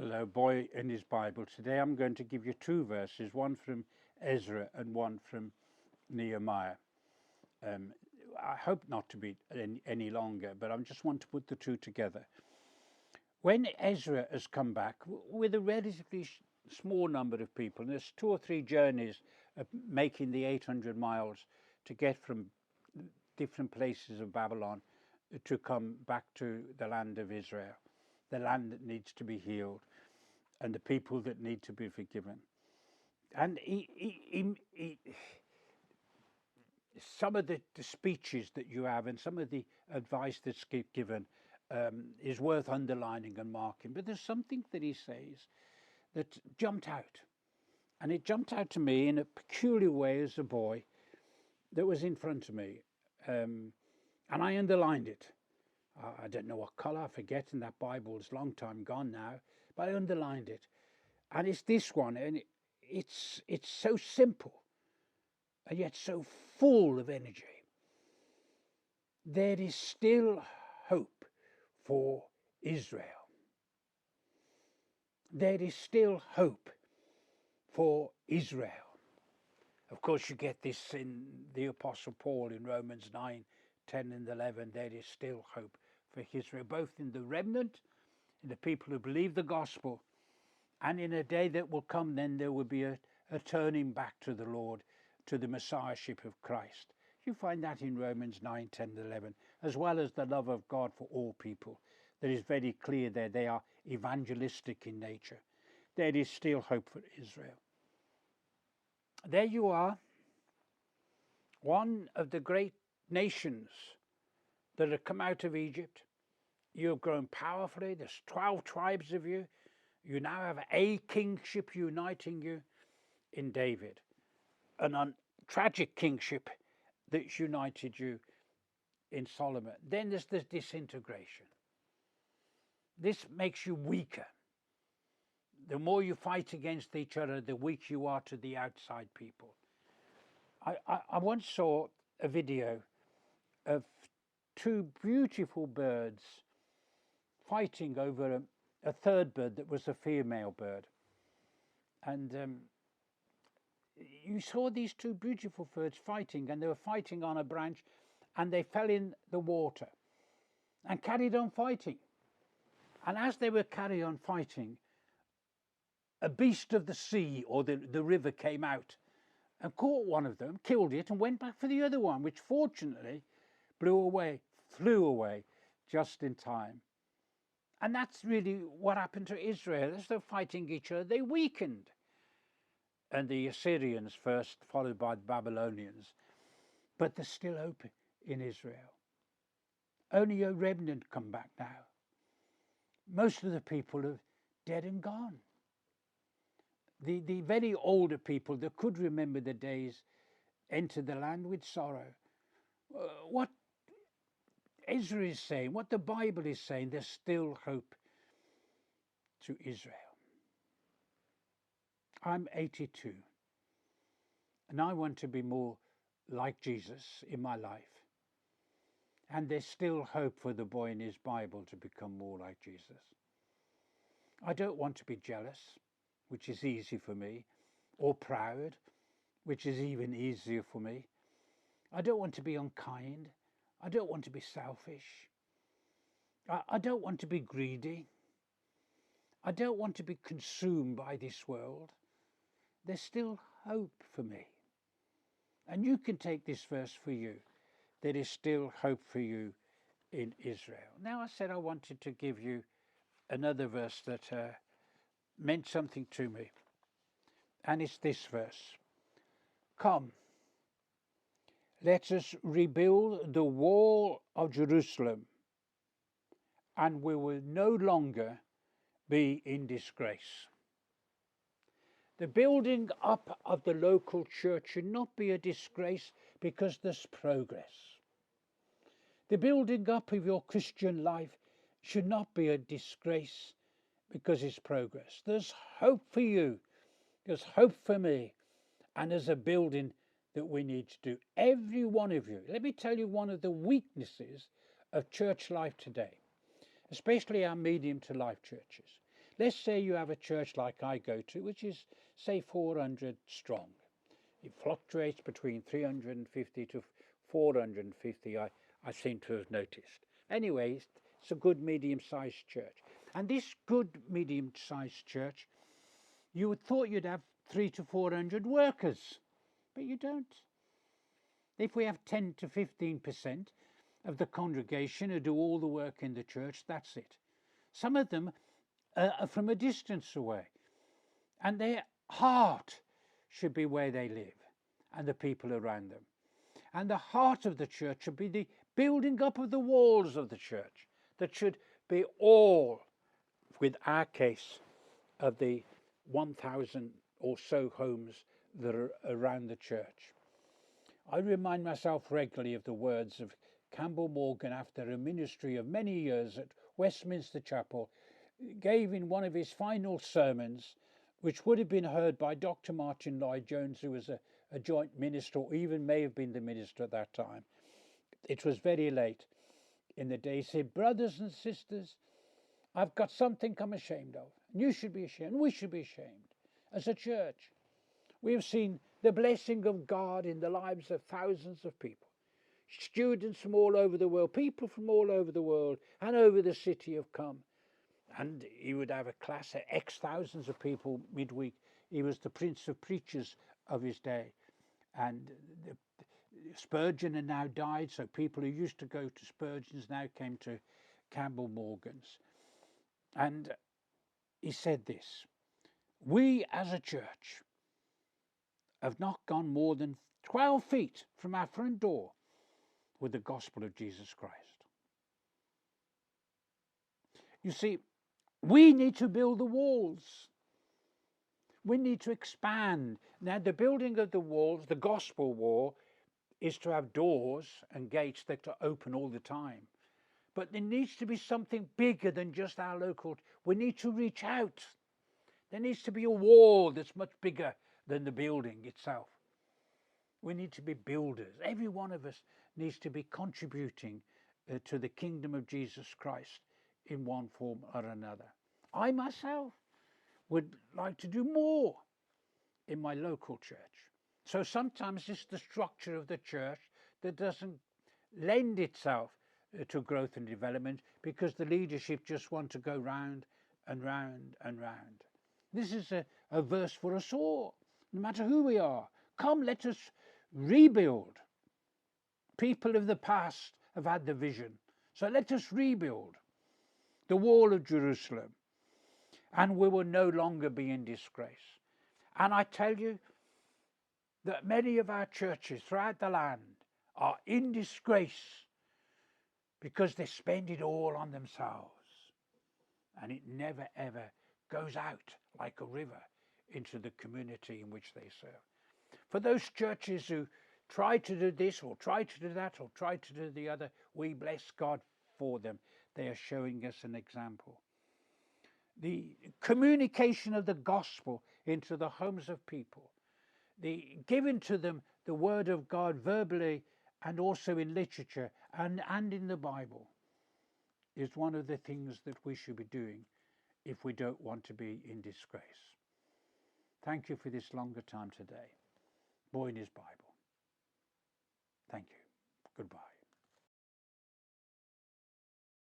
Hello, boy in his Bible. Today I'm going to give you two verses, one from Ezra and one from Nehemiah. I hope not to be any longer, but I just want to put the two together. When Ezra has come back with a relatively small number of people, and there's 2 or 3 journeys of making the 800 miles to get from different places of Babylon to come back to the land of Israel, the land that needs to be healed, and the people that need to be forgiven. And some of the speeches that you have and some of the advice that's given is worth underlining and marking. But there's something that he says that jumped out. And it jumped out to me in a peculiar way as a boy that was in front of me. And I underlined it. I don't know what colour, I forget, and that Bible is a long time gone now, but I underlined it. And it's this one, and it's so simple and yet so full of energy. There is still hope for Israel. There is still hope for Israel. Of course, you get this in the Apostle Paul in Romans 9, 10 and 11. There is still hope for Israel, both in the remnant, in the people who believe the gospel, and in a day that will come, then there will be a turning back to the Lord, to the Messiahship of Christ. You find that in Romans 9, 10 and 11, as well as the love of God for all people. That is very clear there. They are evangelistic in nature. There is still hope for Israel. There you are, one of the great nations that have come out of Egypt. You have grown powerfully. There's 12 tribes of you. You now have a kingship uniting you in David, an tragic kingship that's united you in Solomon. Then there's this disintegration. This makes you weaker. The more you fight against each other, the weaker you are to the outside people. I once saw a video of 2 beautiful birds fighting over a third bird that was a female bird. And you saw these 2 beautiful birds fighting, and they were fighting on a branch, and they fell in the water and carried on fighting. And as they were carrying on fighting, a beast of the sea or the river came out and caught one of them, killed it, and went back for the other one, which fortunately flew away just in time. And that's really what happened to Israel. As they're fighting each other, they weakened. And the Assyrians first, followed by the Babylonians. But there's still hope in Israel. Only a remnant come back now. Most of the people are dead and gone. The very older people that could remember the days entered the land with sorrow. What Ezra is saying, what the Bible is saying, there's still hope to Israel. I'm 82, and I want to be more like Jesus in my life. And there's still hope for the boy in his Bible to become more like Jesus. I don't want to be jealous, which is easy for me, or proud, which is even easier for me. I don't want to be unkind. I don't want to be selfish. I don't want to be greedy. I don't want to be consumed by this world. There's still hope for me. And you can take this verse for you. There is still hope for you in Israel. Now, I said I wanted to give you another verse that meant something to me. And it's this verse. Come, let us rebuild the wall of Jerusalem, and we will no longer be in disgrace. The building up of the local church should not be a disgrace because there's progress. The building up of your Christian life should not be a disgrace because it's progress. There's hope for you. There's hope for me. And there's a building that we need to do. Every one of you. Let me tell you one of the weaknesses of church life today, especially our medium to life churches. Let's say you have a church like I go to, which is, say, 400 strong. It fluctuates between 350 to 450, I seem to have noticed. Anyway, it's a good medium-sized church. And this good medium-sized church, you would thought you'd have 300 to 400 workers, but you don't. If we have 10 to 15% of the congregation who do all the work in the church, that's it. Some of them are from a distance away, and their heart should be where they live and the people around them. And the heart of the church should be the building up of the walls of the church. That should be all, with our case, of the 1,000 or so homes that are around the church. I remind myself regularly of the words of Campbell Morgan after a ministry of many years at Westminster Chapel gave in one of his final sermons, which would have been heard by Dr. Martin Lloyd-Jones, who was a joint minister, or even may have been the minister at that time. It was very late in the day. He said, "Brothers and sisters, I've got something I'm ashamed of. You should be ashamed. We should be ashamed. As a church, we have seen the blessing of God in the lives of thousands of people. Students from all over the world, people from all over the world and over the city have come." And he would have a class of X thousands of people midweek. He was the Prince of Preachers of his day. And Spurgeon had now died, so people who used to go to Spurgeon's now came to Campbell Morgan's. And he said this: "We as a church have not gone more than 12 feet from our front door with the gospel of Jesus Christ." You see, we need to build the walls. We need to expand. Now, the building of the walls, the gospel wall, is to have doors and gates that are open all the time. But there needs to be something bigger than just our local. We need to reach out. There needs to be a wall that's much bigger than the building itself. We need to be builders. Every one of us needs to be contributing to the kingdom of Jesus Christ in one form or another. I myself would like to do more in my local church. So sometimes it's the structure of the church that doesn't lend itself to growth and development, because the leadership just want to go round and round and round. This is a verse for us all, no matter who we are. Come, let us rebuild. People of the past have had the vision, so let us rebuild the wall of Jerusalem, and we will no longer be in disgrace. And I tell you that many of our churches throughout the land are in disgrace because they spend it all on themselves, and it never ever goes out like a river into the community in which they serve. For those churches who try to do this or try to do that or try to do the other, we bless God for them. They are showing us an example. The communication of the gospel into the homes of people, the giving to them the word of God verbally and also in literature and in the Bible, is one of the things that we should be doing if we don't want to be in disgrace. Thank you for this longer time today. Boy in his Bible. Thank you. Goodbye.